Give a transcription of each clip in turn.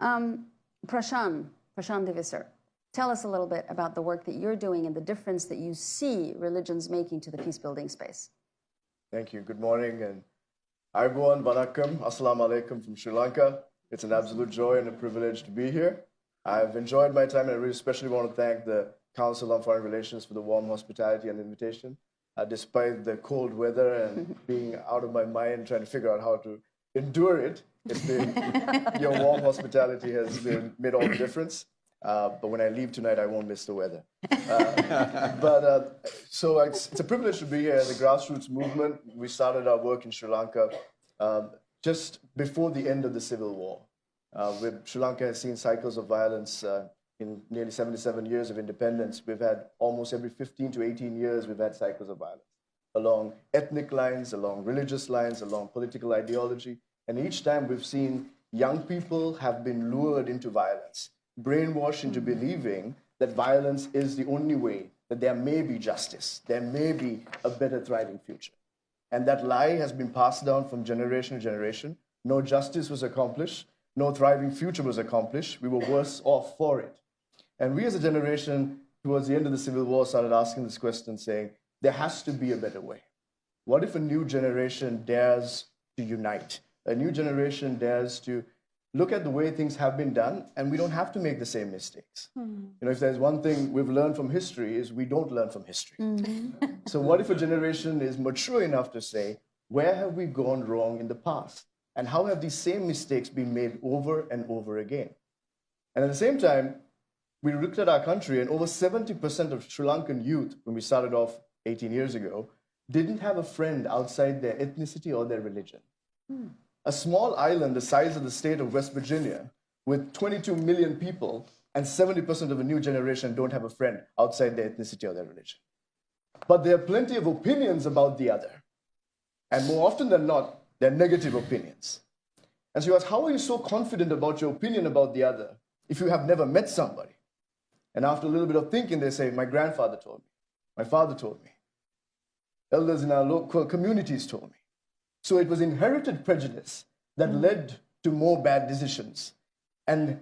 Prashan De Visser, tell us a little bit about the work that you're doing and the difference that you see religions making to the peace-building space. Thank you. Good morning. And Airborne, Vanakkam, Assalamu alaikum from Sri Lanka. It's an absolute joy and a privilege to be here. I've enjoyed my time, and I really especially want to thank the Council on Foreign Relations for the warm hospitality and invitation. Despite the cold weather and being out of my mind trying to figure out how to endure it, your warm hospitality has made all the difference. But when I leave tonight, I won't miss the weather. So it's a privilege to be here. The grassroots movement, we started our work in Sri Lanka just before the end of the civil war. Sri Lanka has seen cycles of violence in nearly 77 years of independence. We've had almost every 15 to 18 years, we've had cycles of violence along ethnic lines, along religious lines, along political ideology. And each time we've seen young people have been lured into violence, brainwashed into believing that violence is the only way, that there may be justice, there may be a better thriving future. And that lie has been passed down from generation to generation. No justice was accomplished, no thriving future was accomplished. We were worse off for it. And we as a generation, towards the end of the Civil War, started asking this question, saying, there has to be a better way. What if a new generation dares to unite? A new generation dares to look at the way things have been done, and we don't have to make the same mistakes. You know, if there's one thing we've learned from history, is we don't learn from history. So what if a generation is mature enough to say, where have we gone wrong in the past? And how have these same mistakes been made over and over again? And at the same time, we looked at our country, and over 70% of Sri Lankan youth, when we started off 18 years ago, didn't have a friend outside their ethnicity or their religion. A small island the size of the state of West Virginia, with 22 million people, and 70% of a new generation don't have a friend outside their ethnicity or their religion. But there are plenty of opinions about the other. And more often than not, they're negative opinions. And so you ask, how are you so confident about your opinion about the other if you have never met somebody? And after a little bit of thinking, they say, my grandfather told me, my father told me, elders in our local communities told me. So it was inherited prejudice that led to more bad decisions and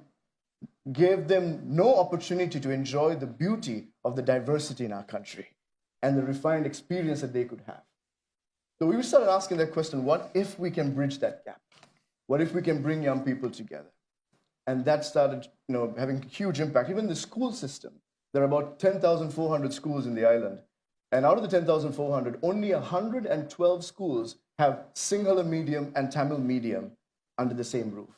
gave them no opportunity to enjoy the beauty of the diversity in our country and the refined experience that they could have. So we started asking that question, what if we can bridge that gap? What if we can bring young people together? And that started, having huge impact. Even the school system, there are about 10,400 schools in the island. And out of the 10,400, only 112 schools have Sinhala medium and Tamil medium under the same roof.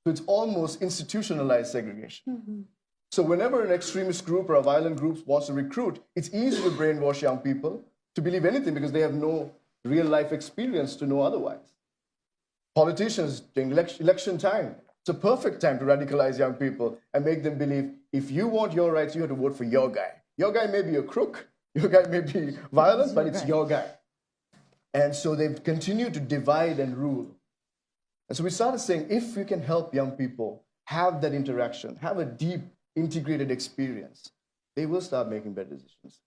So it's almost institutionalized segregation. So whenever an extremist group or a violent group wants to recruit, it's easy to brainwash young people to believe anything because they have no real life experience to know otherwise. Politicians, during election time, it's a perfect time to radicalize young people and make them believe if you want your rights, you have to vote for your guy. Your guy may be a crook, your guy may be violent, but it's your guy. And so they've continued to divide and rule. And so we started saying, if we can help young people have that interaction, have a deep, integrated experience, they will start making better decisions.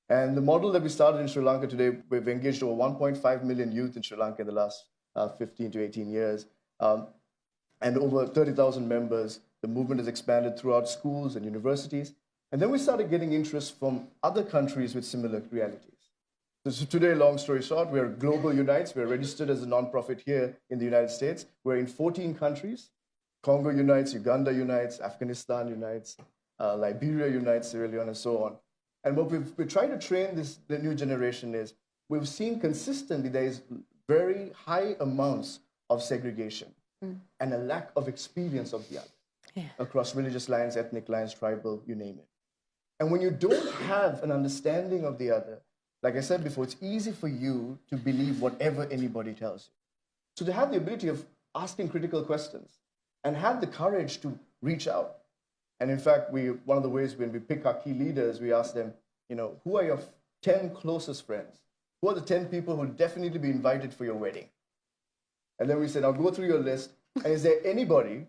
And the model that we started in Sri Lanka today, we've engaged over 1.5 million youth in Sri Lanka in the last 15 to 18 years. And over 30,000 members. The movement has expanded throughout schools and universities. And then we started getting interest from other countries with similar realities. So today, long story short, we're Global Unites. We're registered as a nonprofit here in the United States. We're in 14 countries. Congo unites, Uganda unites, Afghanistan unites, Liberia unites, Sierra Leone, and so on. And what we're trying to train the new generation is, we've seen consistently there is very high amounts of segregation and a lack of experience of the other across religious lines, ethnic lines, tribal, you name it. And when you don't have an understanding of the other, like I said before, it's easy for you to believe whatever anybody tells you. So to have the ability of asking critical questions and have the courage to reach out. And in fact, one of the ways when we pick our key leaders, we ask them, who are your 10 closest friends? Who are the 10 people who will definitely be invited for your wedding? And then we said, I'll go through your list. And is there anybody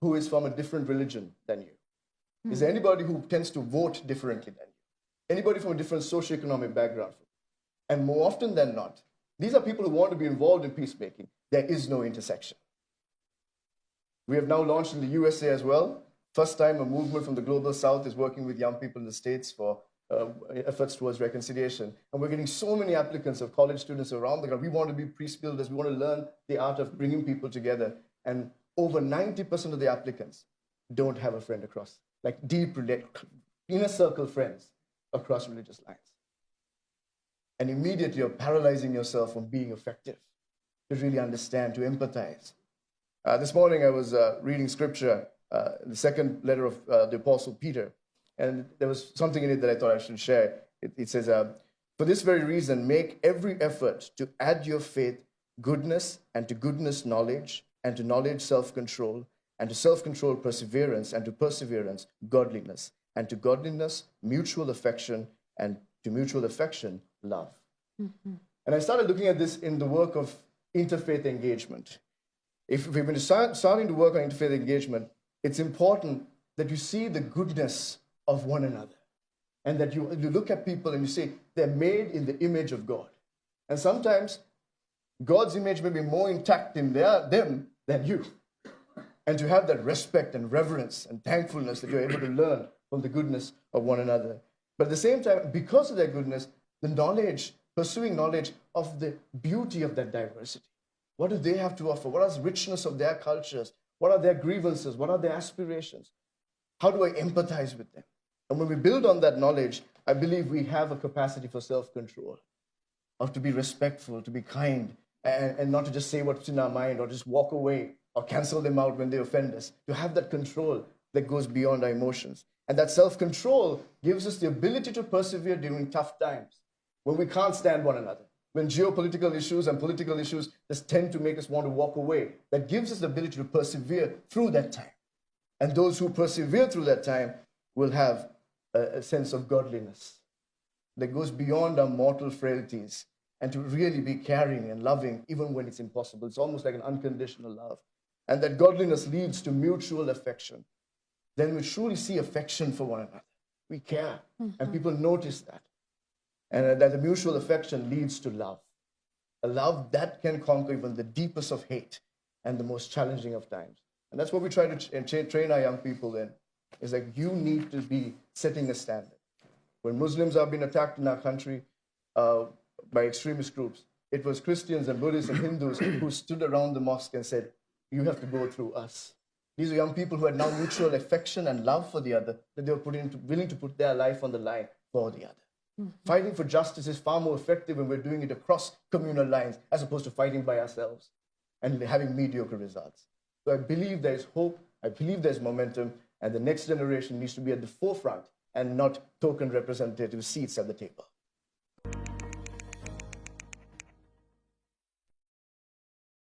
who is from a different religion than you? Is there anybody who tends to vote differently than you? Anybody from a different socioeconomic background? And more often than not, these are people who want to be involved in peacemaking. There is no intersection. We have now launched in the USA as well. First time a movement from the global south is working with young people in the States for efforts towards reconciliation. And we're getting so many applicants of college students around the country. We want to be peace builders. We want to learn the art of bringing people together. And over 90% of the applicants don't have a friend across, like deep, inner circle friends across religious lines. And immediately you're paralyzing yourself from being effective, to really understand, to empathize. This morning I was reading scripture, the second letter of the Apostle Peter, and there was something in it that I thought I should share. It says, for this very reason, make every effort to add your faith goodness, and to goodness knowledge, and to knowledge self-control, and to self-control perseverance, and to perseverance godliness, and to godliness mutual affection, and to mutual affection love. Mm-hmm. And I started looking at this in the work of interfaith engagement. If we've been starting to work on interfaith engagement, it's important that you see the goodness of one another, and that you look at people and you say, they're made in the image of God. And sometimes God's image may be more intact in them than you. And to have that respect and reverence and thankfulness that you're able to learn from the goodness of one another. But at the same time, because of their goodness, the knowledge, pursuing knowledge of the beauty of that diversity. What do they have to offer? What is the richness of their cultures? What are their grievances? What are their aspirations? How do I empathize with them? And when we build on that knowledge, I believe we have a capacity for self-control, of to be respectful, to be kind, and not to just say what's in our mind or just walk away or cancel them out when they offend us. To have that control that goes beyond our emotions. And that self-control gives us the ability to persevere during tough times, when we can't stand one another, when geopolitical issues and political issues just tend to make us want to walk away. That gives us the ability to persevere through that time. And those who persevere through that time will have a sense of godliness that goes beyond our mortal frailties, and to really be caring and loving even when it's impossible. It's almost like an unconditional love. And that godliness leads to mutual affection. Then we truly see affection for one another. We care, and people notice that. And that the mutual affection leads to love. A love that can conquer even the deepest of hate and the most challenging of times. And that's what we try to train our young people in, is that you need to be setting a standard. When Muslims are being attacked in our country by extremist groups, it was Christians and Buddhists and Hindus who stood around the mosque and said, you have to go through us. These are young people who had now mutual affection and love for the other, that they were willing to put their life on the line for the other. Mm-hmm. Fighting for justice is far more effective when we're doing it across communal lines, as opposed to fighting by ourselves and having mediocre results. So I believe there's hope, I believe there's momentum, and the next generation needs to be at the forefront and not token representative seats at the table.